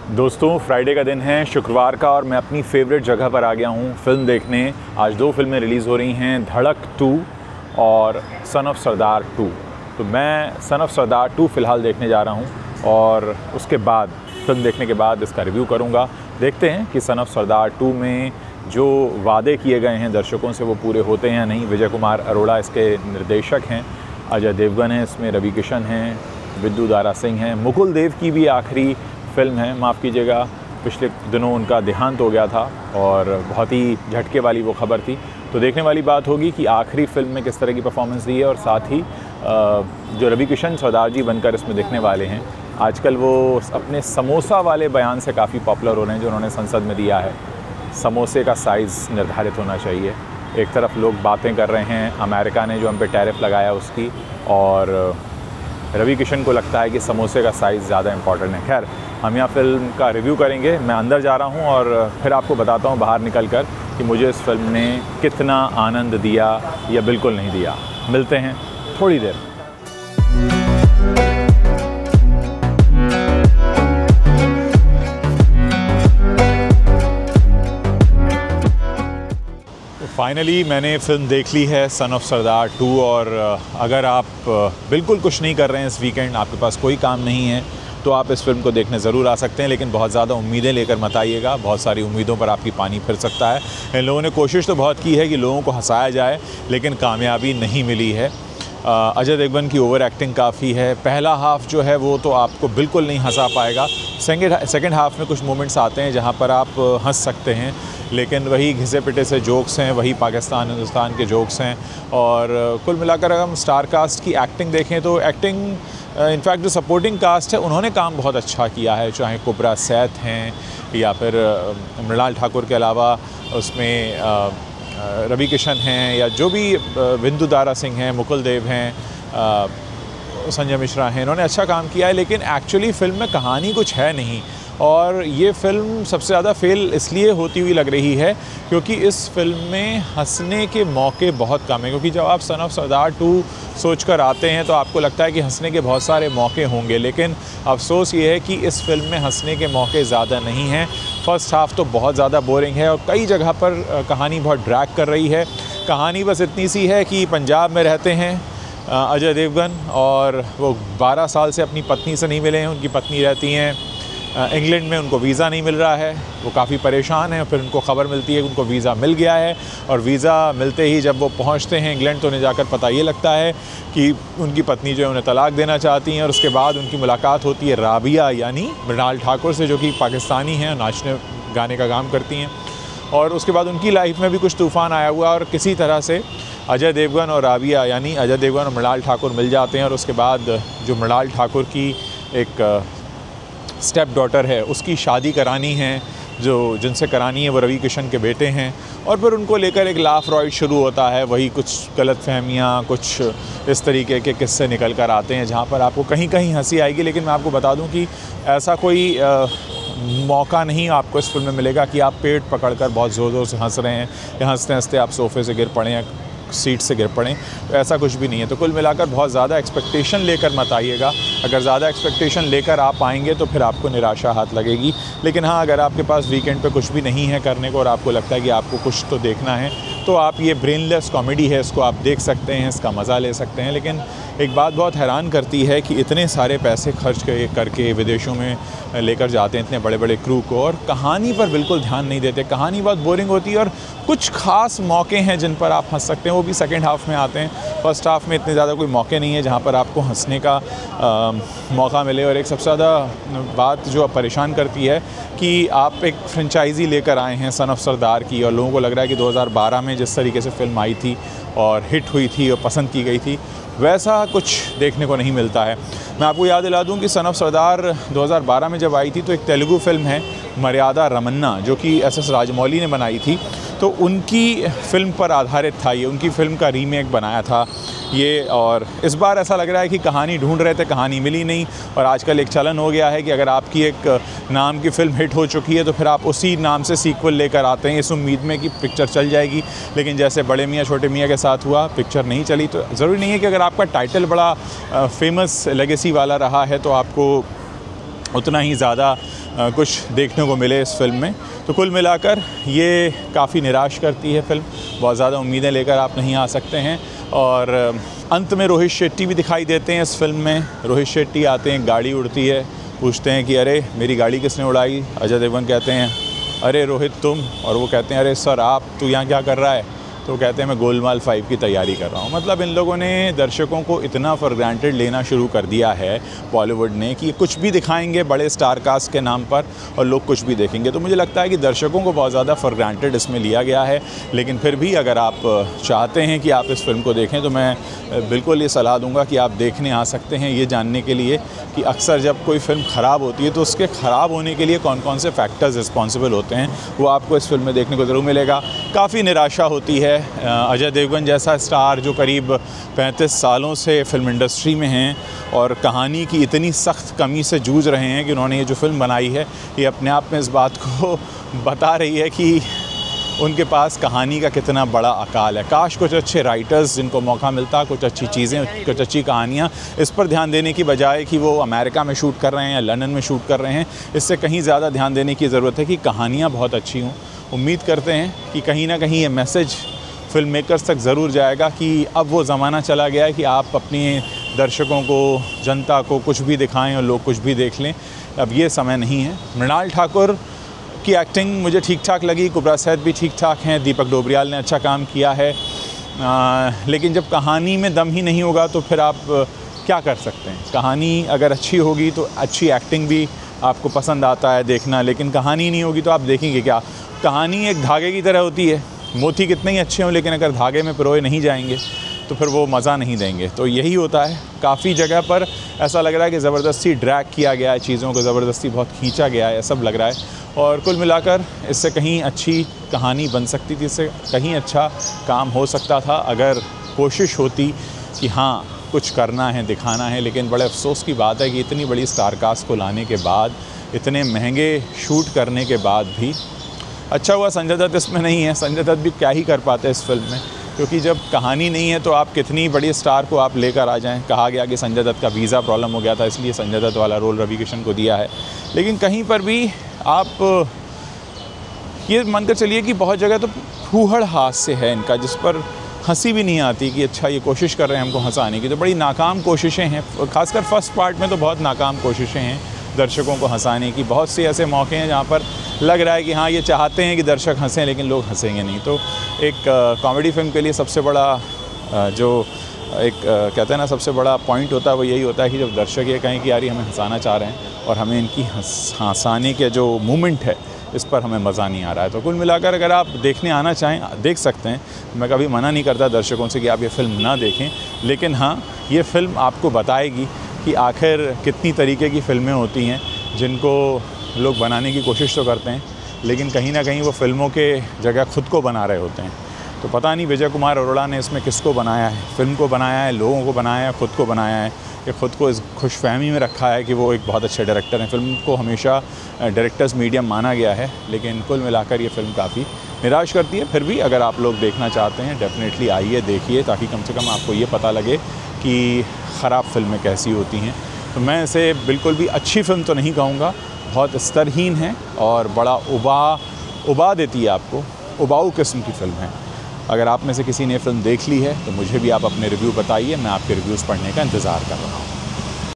दोस्तों, फ्राइडे का दिन है, शुक्रवार का, और मैं अपनी फेवरेट जगह पर आ गया हूँ फ़िल्म देखने। आज दो फिल्में रिलीज़ हो रही हैं, धड़क 2 और सन ऑफ सरदार 2। तो मैं सन ऑफ सरदार 2 फ़िलहाल देखने जा रहा हूँ और उसके बाद फिल्म देखने के बाद इसका रिव्यू करूँगा। देखते हैं कि सन ऑफ सरदार 2 में जो वादे किए गए हैं दर्शकों से वो पूरे होते हैं या नहीं। विजय कुमार अरोड़ा इसके निर्देशक हैं, अजय देवगन है इसमें, रवि किशन हैं, विद्यु दारा सिंह हैं। मुकुल देव की भी आखिरी फ़िल्म है, माफ़ कीजिएगा, पिछले दिनों उनका देहांत हो गया था और बहुत ही झटके वाली वो खबर थी। तो देखने वाली बात होगी कि आखिरी फ़िल्म में किस तरह की परफॉर्मेंस दी है, और साथ ही जो रवि किशन सरदार जी बनकर इसमें दिखने वाले हैं। आजकल वो अपने समोसा वाले बयान से काफ़ी पॉपुलर हो रहे हैं जो उन्होंने संसद में दिया है। समोसे का साइज़ निर्धारित होना चाहिए। एक तरफ लोग बातें कर रहे हैं अमेरिका ने जो हम पे टैरिफ लगाया उसकी, और रवि किशन को लगता है कि समोसे का साइज़ ज़्यादा इम्पॉर्टेंट है। खैर, हम यहाँ फ़िल्म का रिव्यू करेंगे। मैं अंदर जा रहा हूँ और फिर आपको बताता हूँ बाहर निकल कर कि मुझे इस फिल्म ने कितना आनंद दिया या बिल्कुल नहीं दिया। मिलते हैं थोड़ी देर। फाइनली मैंने फ़िल्म देख ली है, सन ऑफ सरदार 2। और अगर आप बिल्कुल कुछ नहीं कर रहे हैं इस वीकेंड, आपके पास कोई काम नहीं है, तो आप इस फिल्म को देखने ज़रूर आ सकते हैं। लेकिन बहुत ज़्यादा उम्मीदें लेकर मत आइएगा, बहुत सारी उम्मीदों पर आपकी पानी फिर सकता है। इन लोगों ने कोशिश तो बहुत की है कि लोगों को हंसाया जाए, लेकिन कामयाबी नहीं मिली है। अजय देवगन की ओवर एक्टिंग काफ़ी है। पहला हाफ़ जो है वो तो आपको बिल्कुल नहीं हंसा पाएगा। सेकेंड हाफ़ में कुछ मोमेंट्स आते हैं जहाँ पर आप हंस सकते हैं, लेकिन वही घिसे पिटे से जोक्स हैं, वही पाकिस्तान हिंदुस्तान के जोक्स हैं। और कुल मिलाकर अगर हम स्टार कास्ट की एक्टिंग देखें तो एक्टिंग इनफैक्ट जो सपोर्टिंग कास्ट है उन्होंने काम बहुत अच्छा किया है, चाहे कुबरा सैद हैं या फिर मृणाल ठाकुर के अलावा उसमें रवि किशन हैं, या जो भी विद्यु दारा सिंह हैं, मुकुल देव हैं, संजय मिश्रा हैं, इन्होंने अच्छा काम किया है। लेकिन एक्चुअली फ़िल्म में कहानी कुछ है नहीं, और ये फ़िल्म सबसे ज़्यादा फेल इसलिए होती हुई लग रही है क्योंकि इस फिल्म में हंसने के मौके बहुत कम हैं। क्योंकि जब आप सन ऑफ सरदार 2 सोचकर आते हैं तो आपको लगता है कि हंसने के बहुत सारे मौके होंगे, लेकिन अफसोस ये है कि इस फिल्म में हंसने के मौके ज़्यादा नहीं हैं। फ़र्स्ट हाफ़ तो बहुत ज़्यादा बोरिंग है और कई जगह पर कहानी बहुत ड्रैग कर रही है। कहानी बस इतनी सी है कि पंजाब में रहते हैं अजय देवगन, और वो 12 साल से अपनी पत्नी से नहीं मिले हैं। उनकी पत्नी रहती हैं इंग्लैंड में, उनको वीज़ा नहीं मिल रहा है, वो काफ़ी परेशान हैं। फिर उनको ख़बर मिलती है कि उनको वीज़ा मिल गया है, और वीज़ा मिलते ही जब वो पहुंचते हैं इंग्लैंड तो उन्हें जाकर पता ये लगता है कि उनकी पत्नी जो है उन्हें तलाक देना चाहती हैं। और उसके बाद उनकी मुलाकात होती है राबिया यानी मृणाल ठाकुर से, जो कि पाकिस्तानी हैं, नाचने गाने का काम करती हैं। और उसके बाद उनकी लाइफ में भी कुछ तूफ़ान आया हुआ, और किसी तरह से अजय देवगन और राबिया यानी अजय देवगन और मृणाल ठाकुर मिल जाते हैं। और उसके बाद जो मृणाल ठाकुर की एक स्टेप डॉटर है उसकी शादी करानी है, जो जिनसे करानी है वो रवि किशन के बेटे हैं। और फिर उनको लेकर एक लाफ रॉइड शुरू होता है, वही कुछ गलतफहमियाँ, कुछ इस तरीके के किस्से निकल कर आते हैं जहाँ पर आपको कहीं कहीं हंसी आएगी। लेकिन मैं आपको बता दूँ कि ऐसा कोई मौका नहीं आपको इस फिल्म में मिलेगा कि आप पेट पकड़कर बहुत ज़ोर ज़ोर से हंस रहे हैं, या हंसते हंसते आप सोफ़े से गिर पड़े या सीट से गिर पड़ें, तो ऐसा कुछ भी नहीं है। तो कुल मिलाकर बहुत ज़्यादा एक्सपेक्टेशन लेकर मत आइएगा। अगर ज़्यादा एक्सपेक्टेशन लेकर आप आएंगे तो फिर आपको निराशा हाथ लगेगी। लेकिन हाँ, अगर आपके पास वीकेंड पे कुछ भी नहीं है करने को और आपको लगता है कि आपको कुछ तो देखना है, तो आप ये ब्रेनलेस कॉमेडी है, इसको आप देख सकते हैं, इसका मज़ा ले सकते हैं। लेकिन एक बात बहुत हैरान करती है कि इतने सारे पैसे खर्च करके विदेशों में लेकर जाते हैं इतने बड़े बड़े क्रू को, और कहानी पर बिल्कुल ध्यान नहीं देते। कहानी बहुत बोरिंग होती है, और कुछ ख़ास मौके हैं जिन पर आप हंस सकते हैं, वो भी सेकेंड हाफ़ में आते हैं। फ़र्स्ट हाफ़ में इतने ज़्यादा कोई मौके नहीं है जहाँ पर आपको हंसने का मौका मिले। और एक सबसे ज़्यादा बात जो परेशान करती है कि आप एक फ्रेंचाइज़ी लेकर आए हैं सन ऑफ सरदार की, और लोगों को लग रहा है कि 2012 में जिस तरीके से फ़िल्म आई थी और हिट हुई थी और पसंद की गई थी, वैसा कुछ देखने को नहीं मिलता है। मैं आपको याद दिला दूं कि सन ऑफ सरदार 2012 में जब आई थी तो एक तेलुगु फ़िल्म है मर्यादा रमन्ना, जो कि एस.एस. राजमौली ने बनाई थी, तो उनकी फ़िल्म पर आधारित था ये, उनकी फ़िल्म का रीमेक बनाया था ये। और इस बार ऐसा लग रहा है कि कहानी ढूंढ रहे थे, कहानी मिली नहीं। और आजकल एक चलन हो गया है कि अगर आपकी एक नाम की फ़िल्म हिट हो चुकी है तो फिर आप उसी नाम से सीक्वल लेकर आते हैं इस उम्मीद में कि पिक्चर चल जाएगी। लेकिन जैसे बड़े मियाँ छोटे मियाँ के साथ हुआ, पिक्चर नहीं चली। तो ज़रूरी नहीं है कि अगर आपका टाइटल बड़ा फेमस लेगेसी वाला रहा है तो आपको उतना ही ज़्यादा कुछ देखने को मिले इस फ़िल्म में। तो कुल मिलाकर ये काफ़ी निराश करती है फ़िल्म, बहुत ज़्यादा उम्मीदें लेकर आप नहीं आ सकते हैं। और अंत में रोहित शेट्टी भी दिखाई देते हैं इस फ़िल्म में। रोहित शेट्टी आते हैं, गाड़ी उड़ती है, पूछते हैं कि अरे मेरी गाड़ी किसने उड़ाई। अजय देवगन कहते हैं अरे रोहित तुम, और वो कहते हैं अरे सर आप, तू यहाँ क्या कर रहा है। तो वो कहते हैं मैं गोलमाल 5 की तैयारी कर रहा हूँ। मतलब इन लोगों ने दर्शकों को इतना फॉर ग्रांटेड लेना शुरू कर दिया है बॉलीवुड ने कि कुछ भी दिखाएंगे बड़े स्टार कास्ट के नाम पर और लोग कुछ भी देखेंगे। तो मुझे लगता है कि दर्शकों को बहुत ज़्यादा फॉर ग्रांटेड इसमें लिया गया है। लेकिन फिर भी अगर आप चाहते हैं कि आप इस फिल्म को देखें तो मैं बिल्कुल ये सलाह दूंगा कि आप देखने आ सकते हैं, ये जानने के लिए कि अक्सर जब कोई फ़िल्म ख़राब होती है तो उसके ख़राब होने के लिए कौन कौन से फैक्टर्स रिस्पॉन्सिबल होते हैं, वो आपको इस फिल्म में देखने को ज़रूर मिलेगा। काफ़ी निराशा होती है। अजय देवगन जैसा स्टार जो करीब 35 सालों से फ़िल्म इंडस्ट्री में हैं और कहानी की इतनी सख्त कमी से जूझ रहे हैं कि उन्होंने ये जो फ़िल्म बनाई है ये अपने आप में इस बात को बता रही है कि उनके पास कहानी का कितना बड़ा अकाल है। काश कुछ अच्छे राइटर्स जिनको मौका मिलता, कुछ अच्छी चीज़ें, कुछ अच्छी कहानियाँ, इस पर ध्यान देने की बजाय कि वो अमेरिका में शूट कर रहे हैं या लंदन में शूट कर रहे हैं, इससे कहीं ज़्यादा ध्यान देने की ज़रूरत है कि कहानियाँ बहुत अच्छी हों। उम्मीद करते हैं कि कहीं ना कहीं ये मैसेज फ़िल्म मेकर्स तक ज़रूर जाएगा कि अब वो ज़माना चला गया है कि आप अपने दर्शकों को, जनता को कुछ भी दिखाएं और लोग कुछ भी देख लें। अब ये समय नहीं है। मृणाल ठाकुर की एक्टिंग मुझे ठीक ठाक लगी, कुबरा सैद भी ठीक ठाक हैं, दीपक डोबरियाल ने अच्छा काम किया है। लेकिन जब कहानी में दम ही नहीं होगा तो फिर आप क्या कर सकते हैं। कहानी अगर अच्छी होगी तो अच्छी एक्टिंग भी आपको पसंद आता है देखना, लेकिन कहानी नहीं होगी तो आप देखेंगे क्या। कहानी एक धागे की तरह होती है, मोती कितने ही अच्छे हों लेकिन अगर धागे में पिरोए नहीं जाएंगे तो फिर वो मज़ा नहीं देंगे। तो यही होता है। काफ़ी जगह पर ऐसा लग रहा है कि ज़बरदस्ती ड्रैग किया गया है, चीज़ों को ज़बरदस्ती बहुत खींचा गया है, सब लग रहा है। और कुल मिलाकर इससे कहीं अच्छी कहानी बन सकती थी, इससे कहीं अच्छा काम हो सकता था अगर कोशिश होती कि हाँ कुछ करना है, दिखाना है। लेकिन बड़े अफसोस की बात है कि इतनी बड़ी स्टार कास्ट को लाने के बाद, इतने महंगे शूट करने के बाद भी, अच्छा हुआ संजय दत्त इसमें नहीं है। संजय दत्त भी क्या ही कर पाते इस फिल्म में, क्योंकि जब कहानी नहीं है तो आप कितनी बड़ी स्टार को आप लेकर आ जाएं। कहा गया कि संजय दत्त का वीज़ा प्रॉब्लम हो गया था, इसलिए संजय दत्त वाला रोल रवि किशन को दिया है। लेकिन कहीं पर भी आप ये मानकर चलिए कि बहुत जगह तो फूहड़ हास्य है इनका, जिस पर हंसी भी नहीं आती कि अच्छा ये कोशिश कर रहे हैं हमको हंसाने की। तो बड़ी नाकाम कोशिशें हैं, खासकर फर्स्ट पार्ट में तो बहुत नाकाम कोशिशें हैं दर्शकों को हंसाने की। बहुत से ऐसे मौके हैं जहाँ पर लग रहा है कि हाँ ये चाहते हैं कि दर्शक हंसें लेकिन लोग हंसेंगे नहीं। तो एक कॉमेडी फिल्म के लिए सबसे बड़ा कहते हैं ना, सबसे बड़ा पॉइंट होता है वो यही होता है कि जब दर्शक ये कहें कि यार ये हमें हंसाना चाह रहे हैं और हमें इनकी हंसाने के जो मूवमेंट है इस पर हमें मज़ा नहीं आ रहा है। तो कुल मिलाकर अगर आप देखने आना चाहें देख सकते हैं। मैं कभी मना नहीं करता दर्शकों से कि आप ये फ़िल्म ना देखें, लेकिन हाँ ये फ़िल्म आपको बताएगी कि आखिर कितनी तरीके की फ़िल्में होती हैं जिनको लोग बनाने की कोशिश तो करते हैं लेकिन कहीं ना कहीं वो फ़िल्मों के जगह ख़ुद को बना रहे होते हैं। तो पता नहीं विजय कुमार अरोड़ा ने इसमें किसको बनाया है, फ़िल्म को बनाया है, लोगों को बनाया है, ख़ुद को बनाया है, कि ख़ुद को इस खुशफहमी में रखा है कि वो एक बहुत अच्छे डायरेक्टर हैं। फ़िल्म को हमेशा डायरेक्टर्स मीडियम माना गया है, लेकिन कुल मिलाकर ये फ़िल्म काफ़ी निराश करती है। फिर भी अगर आप लोग देखना चाहते हैं डेफ़िनेटली आइए, देखिए, ताकि कम से कम आपको ये पता लगे कि ख़राब फ़िल्में कैसी होती हैं। तो मैं इसे बिल्कुल भी अच्छी फ़िल्म तो नहीं कहूँगा, बहुत स्तरहीन है और बड़ा उबा देती है आपको, उबाऊ किस्म की फ़िल्म है। अगर आप में से किसी ने फ़िल्म देख ली है तो मुझे भी आप अपने रिव्यू बताइए, मैं आपके रिव्यूज़ पढ़ने का इंतज़ार कर रहा हूँ।